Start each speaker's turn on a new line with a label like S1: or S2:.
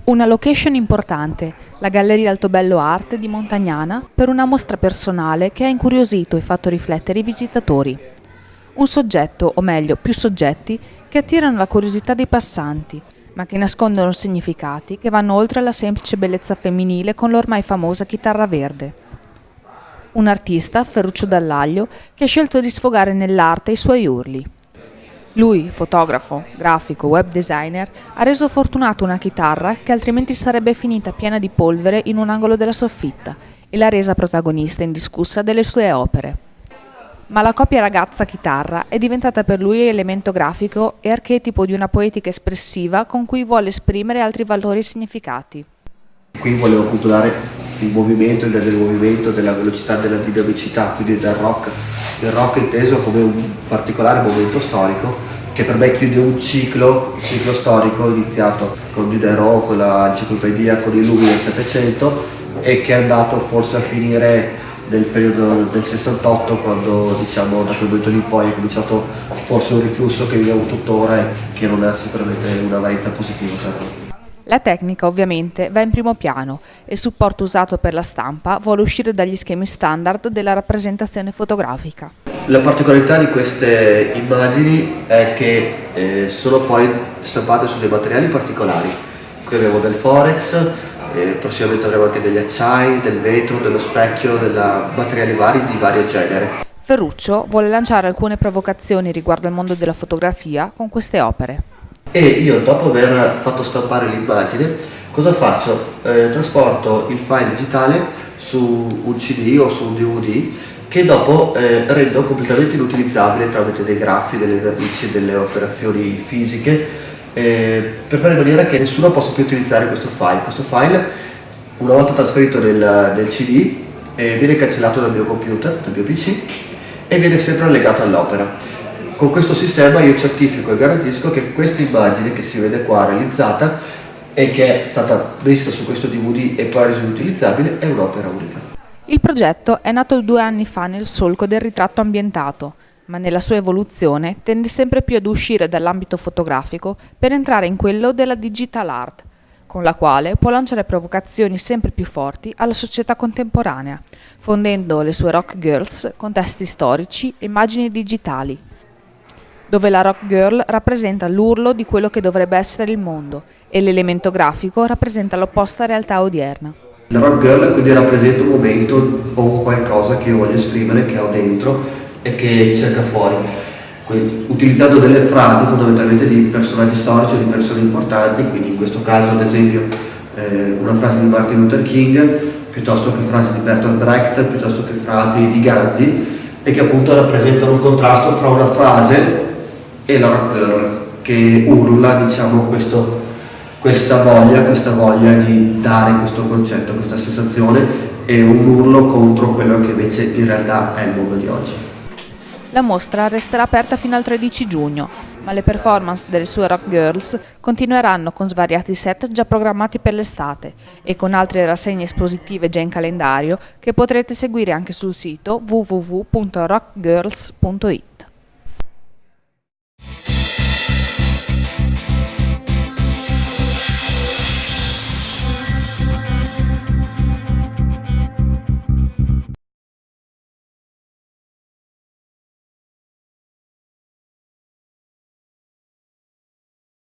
S1: Una location importante, la Galleria Altobello Art di Montagnana, per una mostra personale che ha incuriosito e fatto riflettere i visitatori. Un soggetto, o meglio, più soggetti, che attirano la curiosità dei passanti, ma che nascondono significati che vanno oltre la semplice bellezza femminile con l'ormai famosa chitarra verde. Un artista, Ferruccio Dallaglio, che ha scelto di sfogare nell'arte i suoi urli. Lui, fotografo, grafico, web designer, ha reso fortunata una chitarra che altrimenti sarebbe finita piena di polvere in un angolo della soffitta e l'ha resa protagonista indiscussa delle sue opere. Ma la coppia ragazza-chitarra è diventata per lui elemento grafico e archetipo di una poetica espressiva con cui vuole esprimere altri valori e significati.
S2: Qui volevo appunto dare il movimento, l'idea del movimento, della velocità, della dinamicità, quindi del rock. Il rock inteso come un particolare momento storico che per me chiude un ciclo storico iniziato con Diderot, con l'enciclopedia, con i lumi del Settecento e che è andato forse a finire nel periodo del 68, quando diciamo da quel momento in poi è cominciato forse un riflusso che viviamo tuttora e che non ha sicuramente una valenza positiva. Certo.
S1: La tecnica ovviamente va in primo piano e il supporto usato per la stampa vuole uscire dagli schemi standard della rappresentazione fotografica.
S2: La particolarità di queste immagini è che sono poi stampate su dei materiali particolari. Qui abbiamo del forex, prossimamente avremo anche degli acciai, del vetro, dello specchio, materiali vari di vario genere.
S1: Ferruccio vuole lanciare alcune provocazioni riguardo al mondo della fotografia con queste opere.
S2: E io, dopo aver fatto stampare l'immagine, cosa faccio? Trasporto il file digitale su un CD o su un DVD che dopo rendo completamente inutilizzabile tramite dei grafi, delle vernici, delle operazioni fisiche, per fare in maniera che nessuno possa più utilizzare questo file. Questo file, una volta trasferito nel CD, viene cancellato dal mio computer, dal mio PC, e viene sempre allegato all'opera. Con questo sistema io certifico e garantisco che questa immagine che si vede qua realizzata e che è stata messa su questo DVD e poi resa utilizzabile è un'opera unica.
S1: Il progetto è nato 2 anni fa nel solco del ritratto ambientato, ma nella sua evoluzione tende sempre più ad uscire dall'ambito fotografico per entrare in quello della digital art, con la quale può lanciare provocazioni sempre più forti alla società contemporanea, fondendo le sue rock girls con testi storici e immagini digitali, dove la rock girl rappresenta l'urlo di quello che dovrebbe essere il mondo e l'elemento grafico rappresenta l'opposta realtà odierna.
S2: La rock girl quindi rappresenta un momento o un qualcosa che io voglio esprimere, che ho dentro e che cerca fuori, quindi, utilizzando delle frasi fondamentalmente di personaggi storici o di persone importanti, quindi in questo caso ad esempio una frase di Martin Luther King, piuttosto che frasi di Bertolt Brecht, piuttosto che frasi di Gandhi, e che appunto rappresentano un contrasto fra una frase e la rock girl che urla, diciamo, questa voglia di dare questo concetto, questa sensazione, e un urlo contro quello che invece in realtà è il mondo di oggi.
S1: La mostra resterà aperta fino al 13 giugno, ma le performance delle sue rock girls continueranno con svariati set già programmati per l'estate e con altre rassegne espositive già in calendario che potrete seguire anche sul sito www.rockgirls.it.